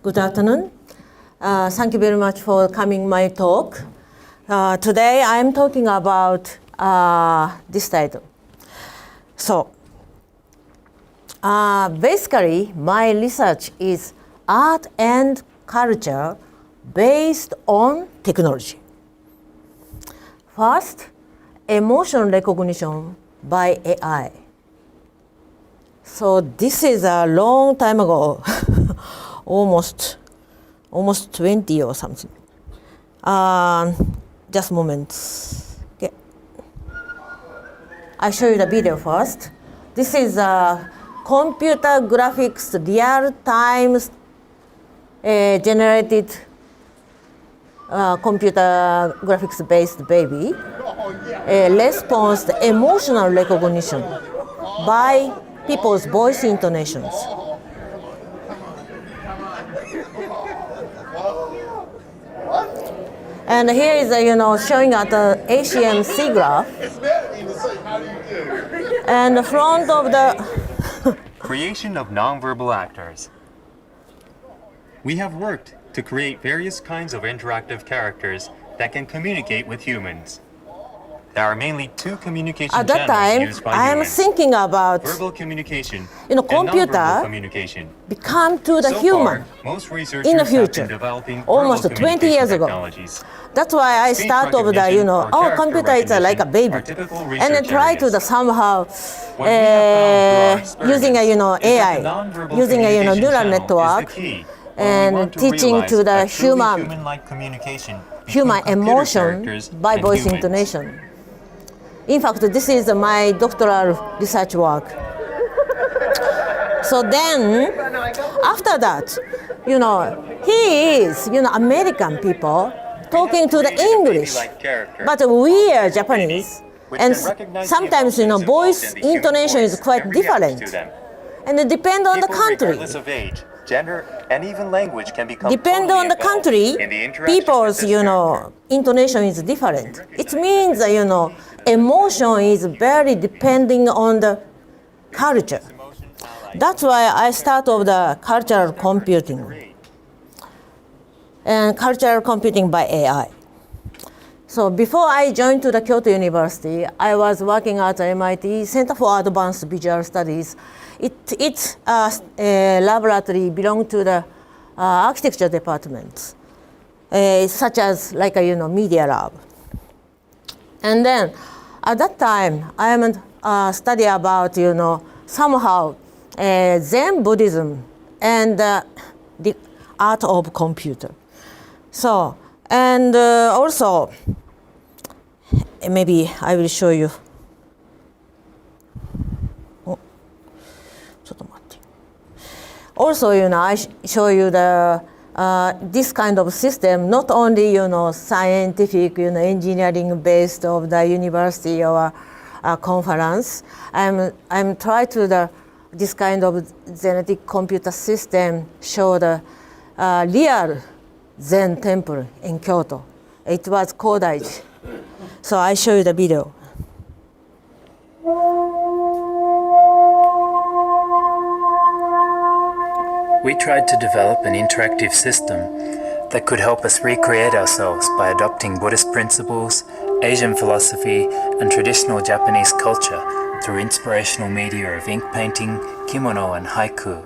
Good afternoon. Thank you very much for coming my talk. Today I'm talking about this title. So, basically my research is art and culture based on technology. First, emotion recognition by AI. So this is a long time ago, almost 20 or something. Just a moment. Okay. I show you the video first. This is a computer graphics real-time generated computer graphics based baby. Response to emotional recognition by people's voice intonations. And here is showing at the ACMC graph. And the front of the creation of nonverbal actors. We have worked to create various kinds of interactive characters that can communicate with humans. There are mainly two communication at that channels time, used by I am humans. thinking about Verbal communication computer and communication. become to the So human far, most researchers in the have been future, developing almost verbal 20 years ago. technologies. That's why I Speech start of the, recognition or computer is character like a baby. recognition are typical And then research try to areas. somehow What we have found through our using experiments is that AI, the nonverbal using communication neural channel is the network key when we want and to teaching realize to the a truly human human-like communication between human computer emotion characters by and voice humans. intonation. In fact, this is my doctoral research work. So then, after that, he is, American people talking to the English, but we are Japanese, and sometimes, voice intonation is quite different, and it depends on the country. Regardless of age, gender, and even language can become Depend totally on the involved country, in the interaction people's, with this character. intonation is different. It means that, emotion is very depending on the culture. That's why I start of the cultural computing and cultural computing by AI. So before I joined to the Kyoto University, I was working at MIT Center for Advanced Visual Studies. Its laboratory belonged to the architecture department, such as media lab. And then at that time, I am study about somehow Zen Buddhism and the art of computer. So and also maybe I will show you. Also, I show you the this kind of system, not only scientific, engineering based of the university or conference. I'm trying to this kind of genetic computer system show the real Zen temple in Kyoto. It was Kodaiji. So I show you the video. We tried to develop an interactive system that could help us recreate ourselves by adopting Buddhist principles, Asian philosophy, and traditional Japanese culture through inspirational media of ink painting, kimono, and haiku.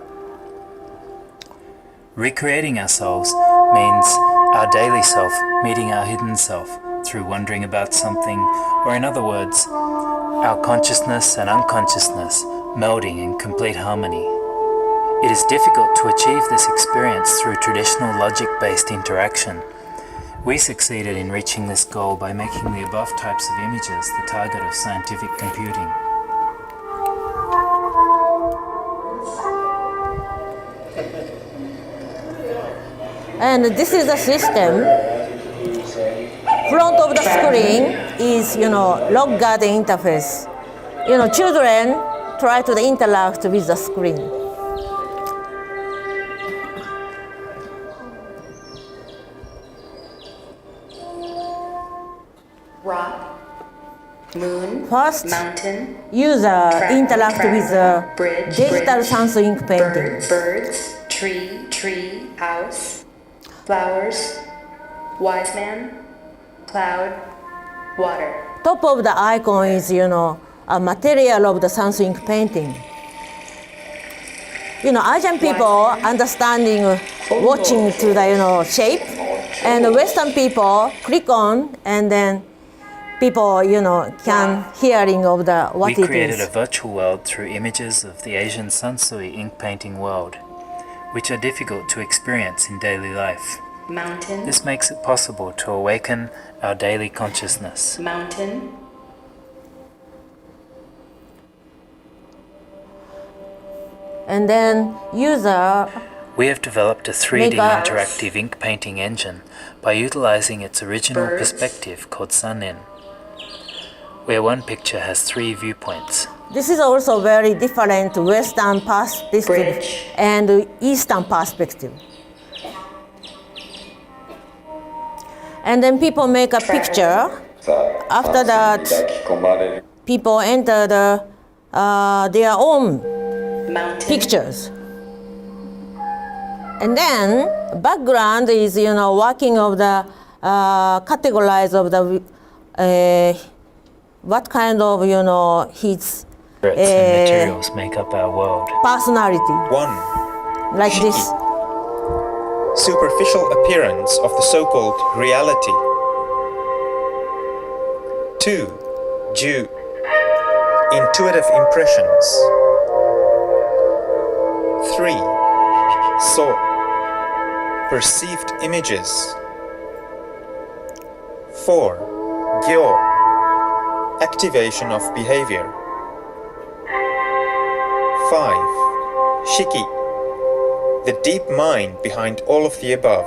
Recreating ourselves means our daily self meeting our hidden self through wondering about something, or in other words, our consciousness and unconsciousness melding in complete harmony. It is difficult to achieve this experience through traditional logic-based interaction. We succeeded in reaching this goal by making the above types of images the target of scientific computing. And this is the system. Front of the screen is, log garden interface. Children try to interact with the screen. Rock, moon, First, mountain, user track, interact with the bridge, digital bridge, sans ink painting. birds, tree, house, flowers, wise man, cloud, water. Top of the icon is, a material of the sans ink painting. Asian people understanding, watching to the, shape, and Western people click on, and then people, can hearing of the what it is. We created a virtual world through images of the Asian sansui ink painting world, which are difficult to experience in daily life. Mountain. This makes it possible to awaken our daily consciousness. Mountain. And then we have developed a 3D Make interactive ink painting engine by utilizing its original perspective called Sanin, where one picture has 3 viewpoints. This is also very different Western perspective Bridge. and Eastern perspective. And then people make a picture. After that, people enter their own Mountain. pictures. And then background is, working of the categorize of the what kind of, his Spirits and materials make up our world. personality, 1. like this. Superficial appearance of the so-called reality. 2. Ju. Intuitive impressions. 3. So. Perceived images. 4. Gyo. Activation of behavior. 5. Shiki. The deep mind behind all of the above.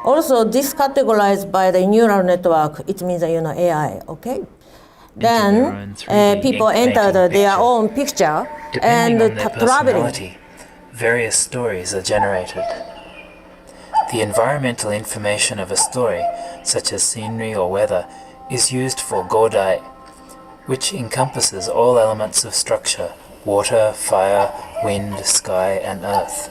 Also, this categorized by the neural network. It means, AI, okay? their own Then 3D people ink enter painting their picture. own picture Depending and on their traveling. personality, various stories are generated. The environmental information of a story, such as scenery or weather, is used for Godai, which encompasses all elements of structure: water, fire, wind, sky, and earth.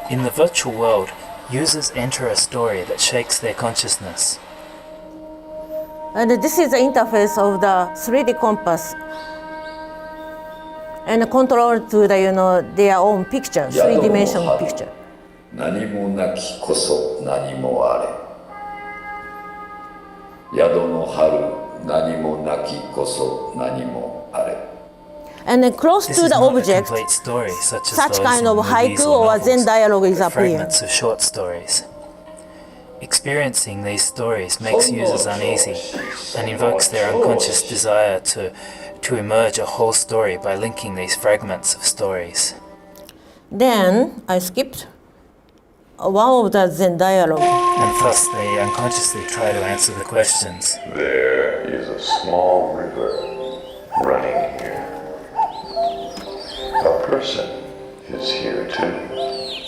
In the virtual world, users enter a story that shakes their consciousness. And this is the interface of the 3D compass and control to the their own picture, 3D picture. 何もなきこそ何もあれ。宿の春、何もなきこそ何もあれ。 And then close This to is the not a object, complete story, such as such those kind in of movies haiku or or Zen novels, dialogue is but appearing. fragments of short stories. Experiencing these stories makes users uneasy and invokes their unconscious desire to emerge a whole story by linking these fragments of stories. Then I skipped one of the Zen dialogue. And thus they unconsciously try to answer the questions. There is a small river running here. A person is here too.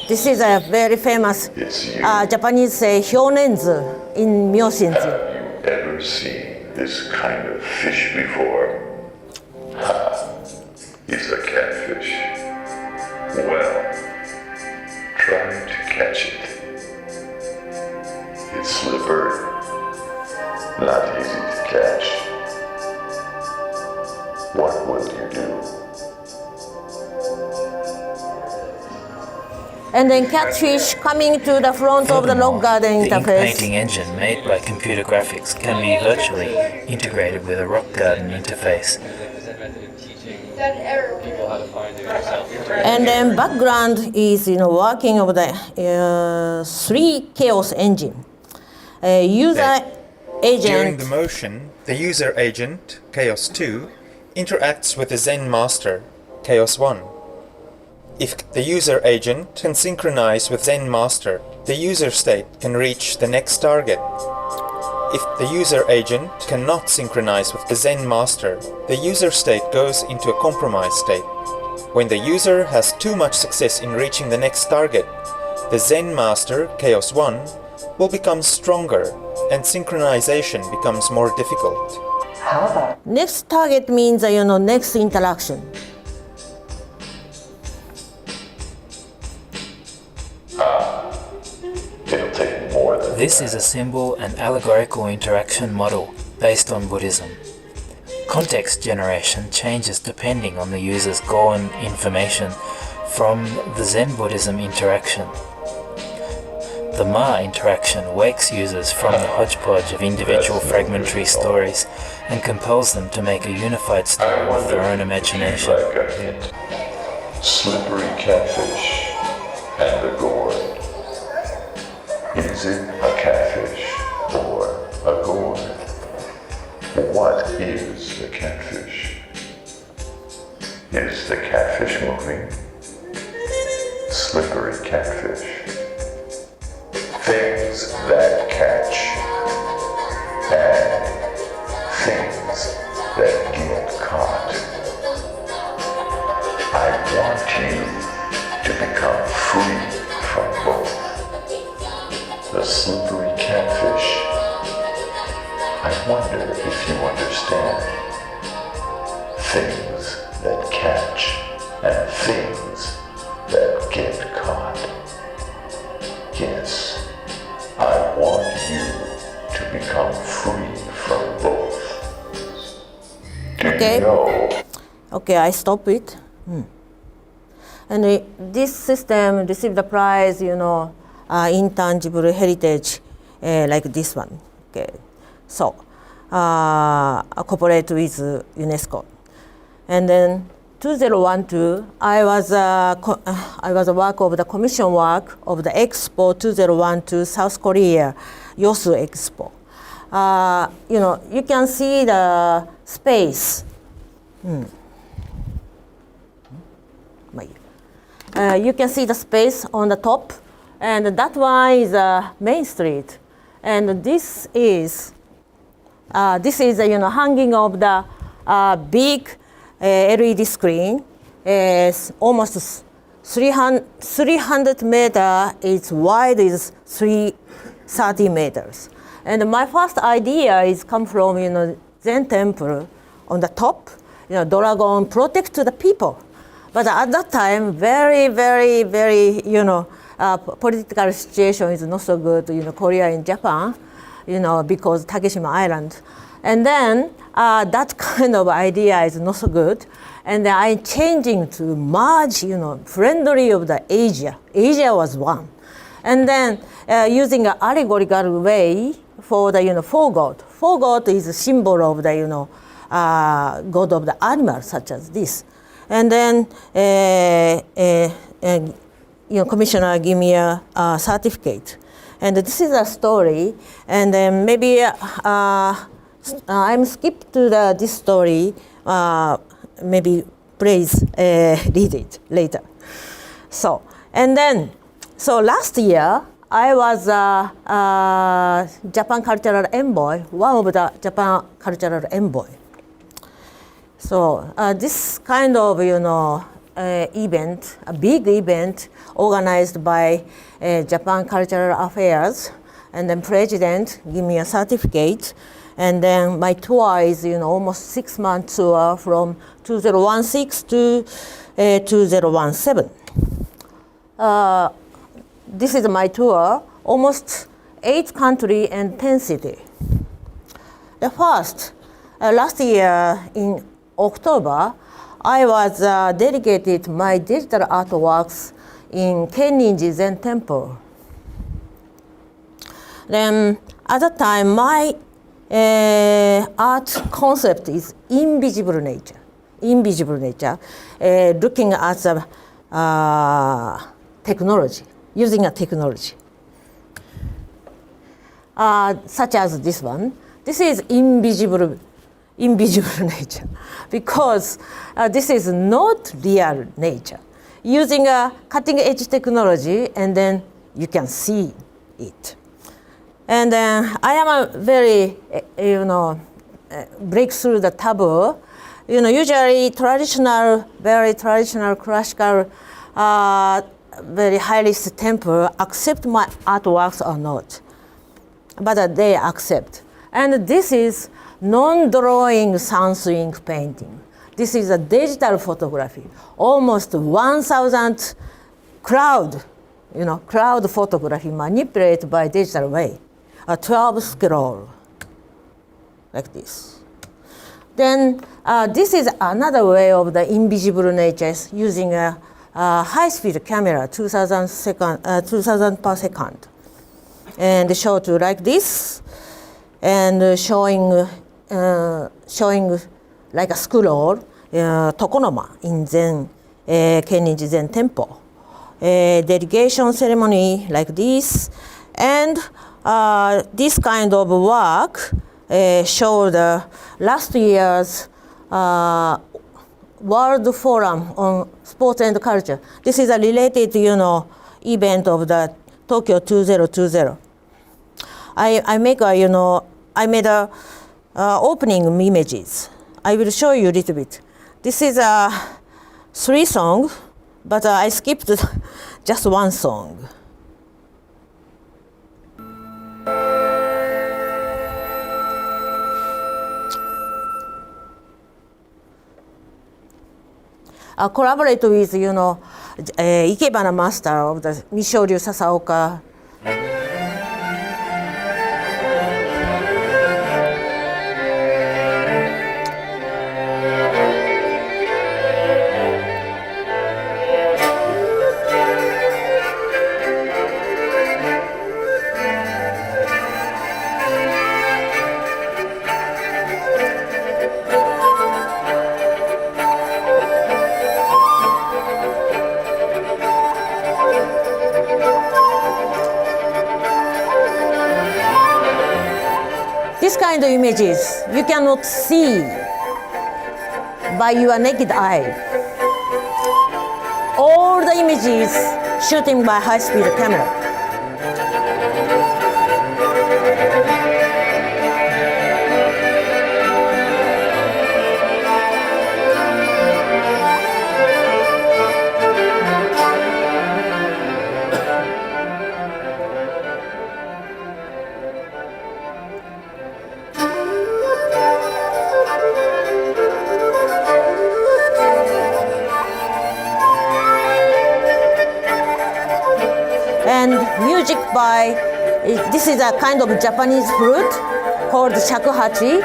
This is a very famous It's you. Japanese say hyonenzu in Myoshinzu. Have you ever seen this kind of fish before? Ha! It's a catfish. Well, try to catch it. It's slippery. Not easy to catch. What will you do? And then catfish coming to the front of the rock garden the ink interface. painting engine made by computer graphics can be virtually integrated with a rock garden interface. And then background is working of the 3 chaos engine. User During agent the motion, the user agent, Chaos 2, interacts with the Zen master, Chaos 1. If the user agent can synchronize with Zen master, the user state can reach the next target. If the user agent cannot synchronize with the Zen master, the user state goes into a compromised state. When the user has too much success in reaching the next target, the Zen master, Chaos 1, will become stronger and synchronization becomes more difficult. next target means next interaction. This is a symbol and allegorical interaction model based on Buddhism. Context generation changes depending on the user's goal and information from the Zen Buddhism interaction. The Ma interaction wakes users from the hodgepodge of individual fragmentary stories and compels them to make a unified story with their own imagination. Like a hint. Slippery catfish and the gourd. Is it a catfish or a gourd? What is the catfish? Is the catfish moving? Slippery catfish. Things that catch and things that get caught. I want you to become free from both. The slippery catfish. I wonder if you understand. Things that catch and things that get caught. Yes. I want you to become free from both. Do Okay. you know? Okay, I stop it. And this system received the prize, intangible heritage, like this one. Okay, so cooperate with UNESCO, and then 2012, I was a work of the commission work of the Expo 2012 South Korea Yosu Expo. You can see the space. You can see the space on the top, and that one is Main Street, and this is hanging of the big LED screen. Is almost 300 meters. Its wide is 330 meters. And my first idea is come from Zen temple on the top. Dragon protect the people. But at that time, very, very, very, political situation is not so good, Korea and Japan, because Takeshima Island. And then that kind of idea is not so good. And then I'm changing to merge, friendly of the Asia. Asia was one. And then using an allegorical way for the, for God. For God is a symbol of the, God of the animals, such as this. And then, commissioner give me a certificate. And this is a story. And then maybe I'm skipped to this story. Maybe please read it later. So last year, I was Japan Cultural Envoy, one of the Japan Cultural Envoy. So this kind of, event, a big event organized by Japan Cultural Affairs, and then president give me a certificate, and then my tour is, almost 6-month tour from 2016 to 2017. This is my tour, almost 8 countries and 10 cities. The first, last year in October, I was dedicated my digital artworks in Kenninji Zen Temple. Then at that time, my art concept is invisible nature. Invisible nature, looking at the technology, using a technology. Such as this one. This is invisible nature, because this is not real nature. Using a cutting-edge technology, and then you can see it. And then I am a very, break through the taboo. Usually very traditional classical, very high-risk temple accept my artworks or not, but they accept. And this is non-drawing sans-ink painting. This is a digital photography, almost 1,000 crowd photography manipulated by digital way. a 12 scroll, like this. Then this is another way of the invisible nature using a high-speed camera, 2000 per second, and show to like this, and showing like a scroll, tokonoma in Zen, Kennedy Zen temple. Dedication ceremony like this, and this kind of work show the last year's World Forum on Sports and Culture. This is a related, event of the Tokyo 2020. I made opening images. I will show you a little bit. This is a 3 song, but I skipped just 1 song. Collaborate with, Ikebana master of the Mishoryu Sasaoka. This kind of images you cannot see by your naked eye. All the images shooting by high-speed camera. And music by, this is a kind of Japanese flute called shakuhachi,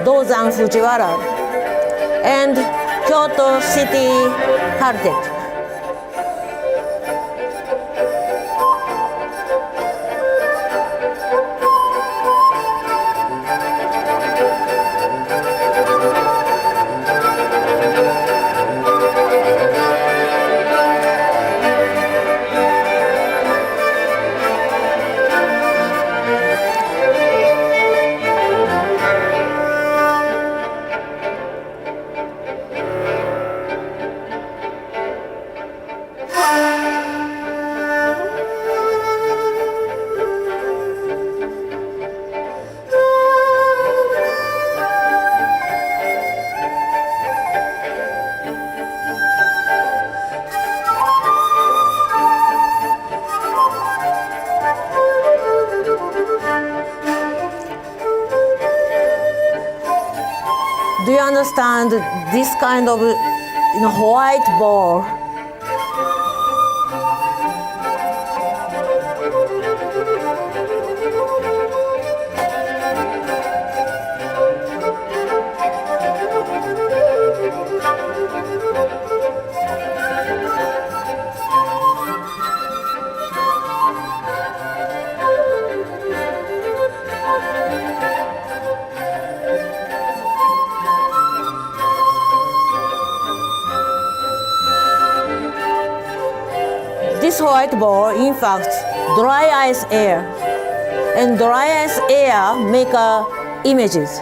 Dozan Fujiwara, and Kyoto City Quartet. Do you understand this kind of white ball? This white ball, in fact, dry ice air, and dry ice air make images.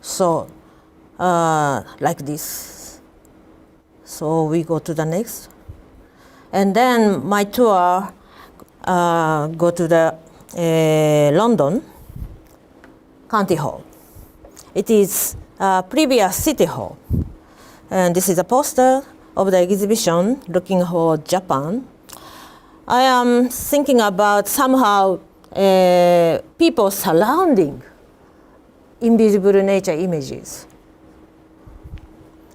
So, like this. So we go to the next. And then my tour go to the London County Hall. It is previous City Hall. And this is a poster of the exhibition looking for Japan. I am thinking about somehow people surrounding invisible nature images.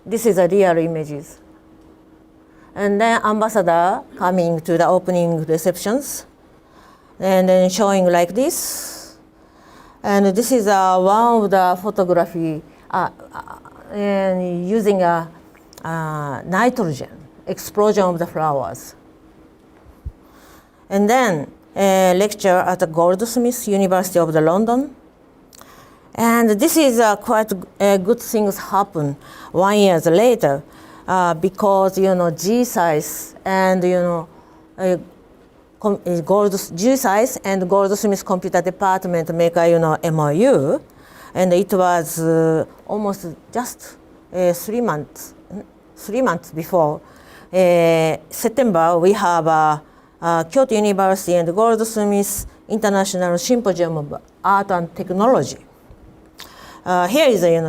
This is a real images. And then ambassador coming to the opening receptions and then showing like this. And this is one of the photography and using a nitrogen explosion of the flowers. And then a lecture at the Goldsmiths University of the London. And this is quite good things happen 1 year later because GSAIS and GSAIS and Goldsmiths Computer Department make a MOU, and it was almost just 3 months before September. We have Kyoto University and Goldsmiths International Symposium of Art and Technology. Here is a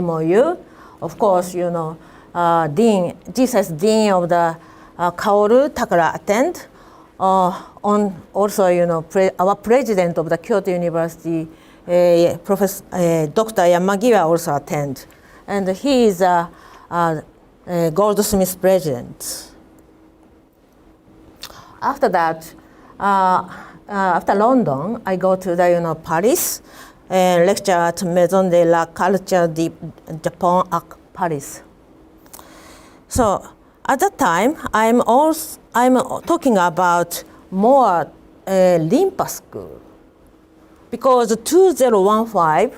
MOU. Of course, Dean, GSAIS Dean of the Kaoru Takara attend. On also, our president of the Kyoto University, Professor Dr. Yamagiwa also attend, and he is a Goldsmiths president. After that, after London, I go to the Paris, lecture at Maison de la Culture de Japan at Paris. So at that time, I'm talking about more Limpa School, because 2015,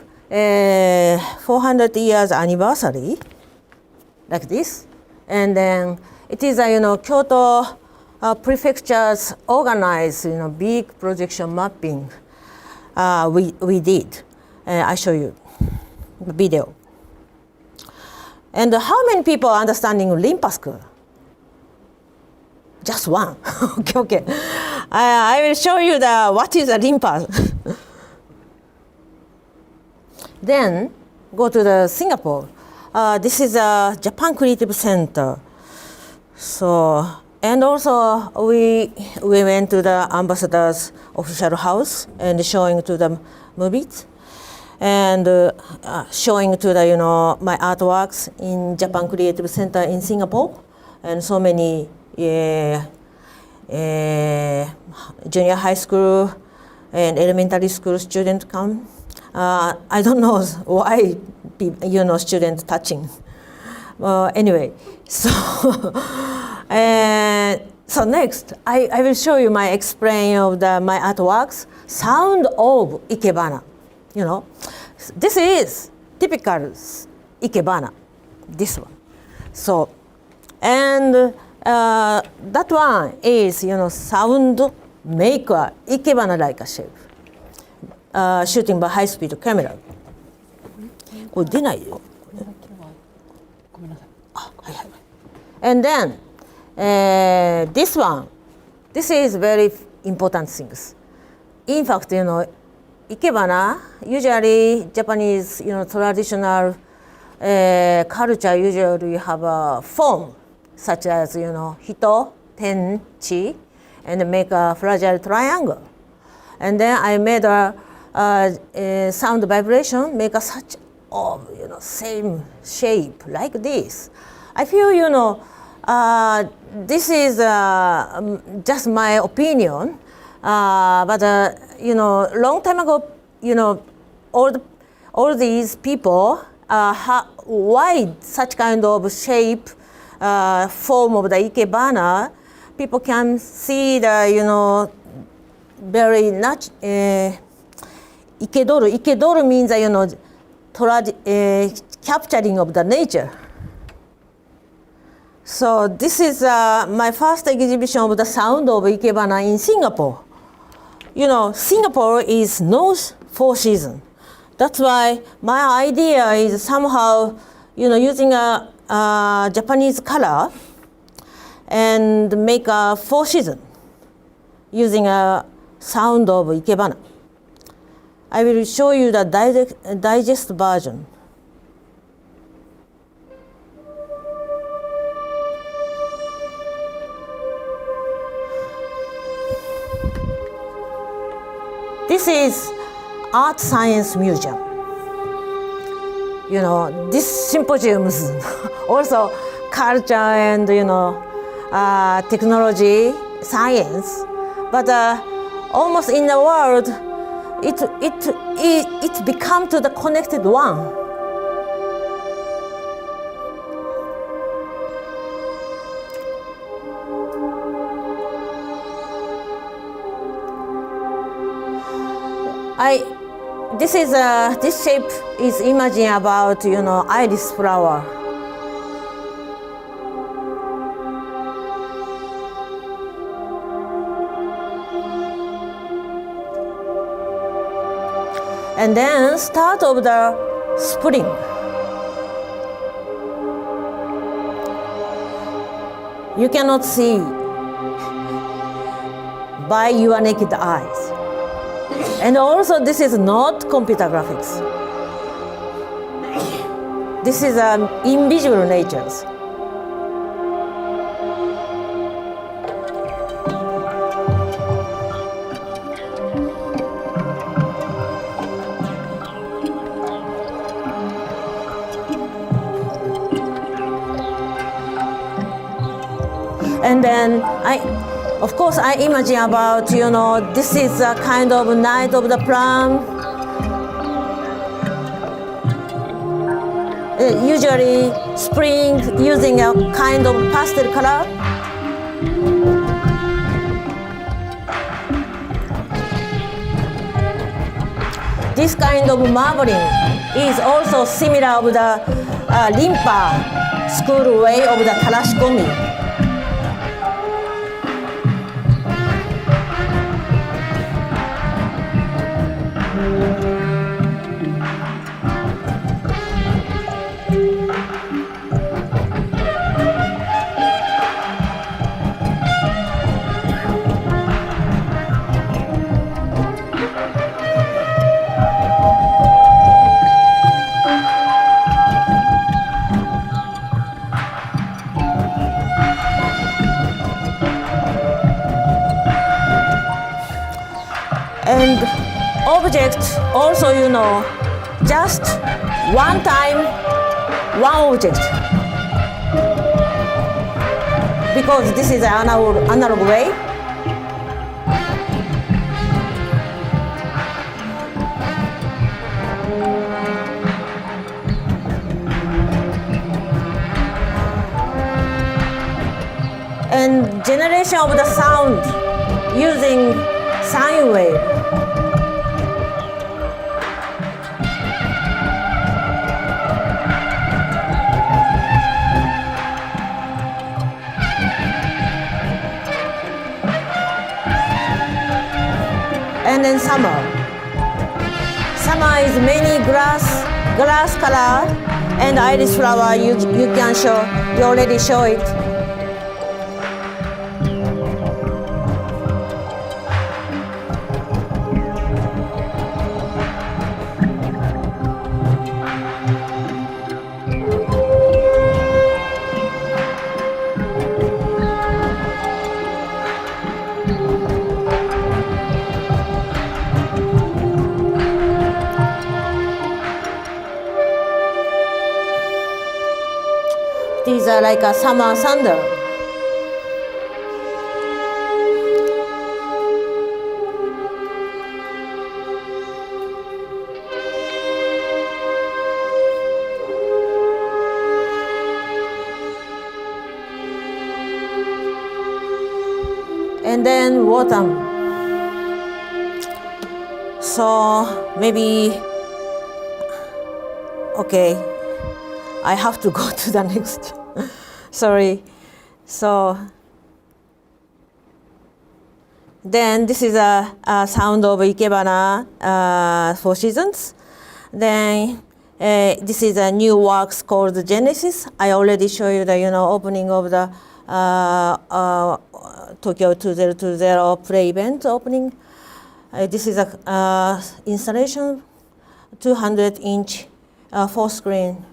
400 years anniversary, like this, and then it is Kyoto prefectures organize big projection mapping. We did. I show you the video. And how many people are understanding Limpa School? Just one. Okay. I will show you what is a Limpa. Then go to the Singapore. This is a Japan Creative Center. So, and also we went to the ambassador's official house and showing to the movies, and showing to the my artworks in Japan Creative Center in Singapore, and so many junior high school and elementary school students come. I don't know why students touching. Anyway, so so next I will show you my explain of my artworks. Sound of Ikebana. This is typical Ikebana. This one. So, and that one is sound maker Ikebana like a shape. Shooting by high-speed camera. これ出ないよ。ごめんなさい。あ、はいはい。And then this one, this is very important things. In fact, Ikebana, usually Japanese, traditional culture usually have a form such as hito, ten, chi, and make a fragile triangle. And then I made a sound vibration, make a such same shape like this. I feel this is just my opinion, but long time ago, all these people why such kind of shape form of the Ikebana, people can see the very Ikedoru. Ikedoru means capturing of the nature. So this is my first exhibition of the sound of Ikebana in Singapore. Singapore is known for season. That's why my idea is somehow, using a Japanese color and make a 4 season using a sound of Ikebana. I will show you the digest version. This is Art Science Museum. This symposiums also culture and technology, science, but almost in the world, it become to the connected one. This shape is imaging about iris flower. And then start of the spring. You cannot see by your naked eyes. And also this is not computer graphics. This is invisible natures. And then of course, I imagine about, this is a kind of night of the plum. Usually spring using a kind of pastel color. This kind of marbling is also similar of the Rinpa school way of the tarashikomi. And object also, just one time, one object. Because this is an analog way. And generation of the sound using sine wave. And then summer. Summer is many glass color and iris flower. You can show. You already show it. These are like a summer thunder. And then autumn. So maybe, okay, I have to go to the next. Sorry. So then this is a sound of Ikebana 4 seasons. Then this is a new works called Genesis. I already showed you the opening of the Tokyo 2020 play event opening. This is a installation, 200-inch full screen.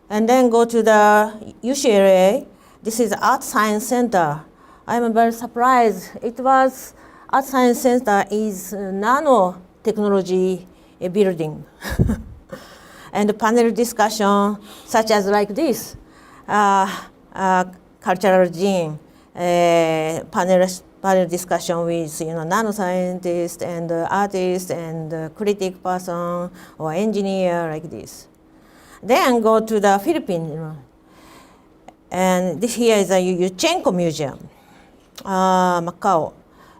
And then go to the UCLA. This is Art Science Center. I'm very surprised. It was Art Science Center is nanotechnology building. And the panel discussion such as like this, cultural gene, panel discussion with nanoscientists and artists and critic person or engineer like this. Then go to the Philippines, and this here is a Yuchenko Museum, Macau.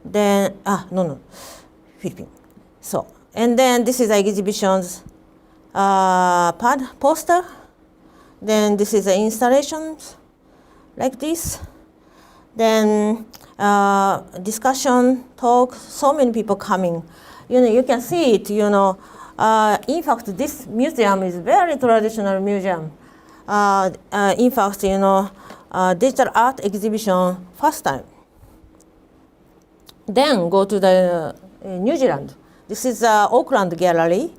Then Philippines. So and then this is the exhibitions poster. Then this is the installations like this. Then discussion talk. So many people coming. You can see it. In fact, this museum is very traditional museum. In fact, digital art exhibition first time. Then go to the New Zealand. This is Auckland Gallery,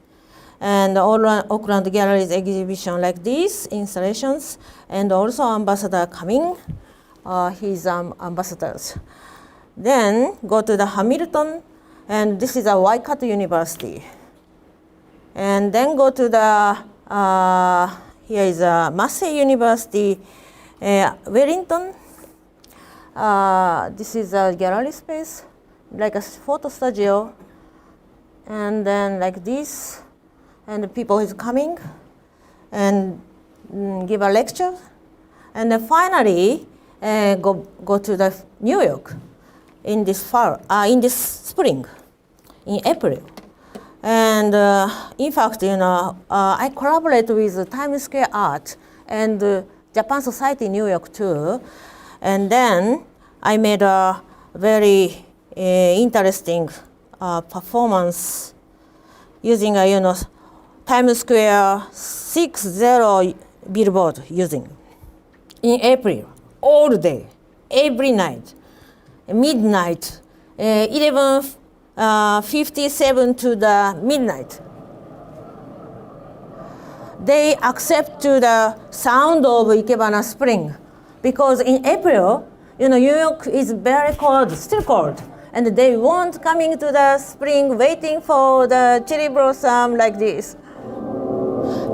and Auckland Gallery's exhibition like this, installations, and also ambassador coming, his ambassadors. Then go to the Hamilton, and this is a Waikato University. And then go to the, here is a Massey University, Wellington. This is a gallery space, like a photo studio. And then like this, and the people is coming and give a lecture. And then finally, go to the New York in this spring, in April. And in fact, I collaborate with Times Square Art and Japan Society in New York too. And then I made a very interesting performance using a Times Square 6-0 billboard using in April, all day, every night, midnight, 11:57 to the midnight. They accept to the sound of Ikebana Spring because in April, New York is very cold, still cold, and they won't coming to the spring waiting for the cherry blossom like this.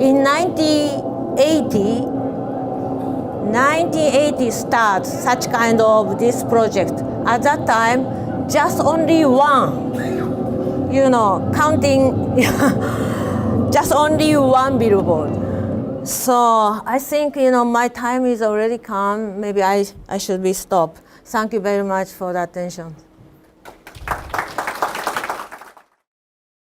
In 1980 start such kind of this project. At that time, just only one, counting just only one billboard. So I think, my time is already come. Maybe I should be stopped. Thank you very much for the attention.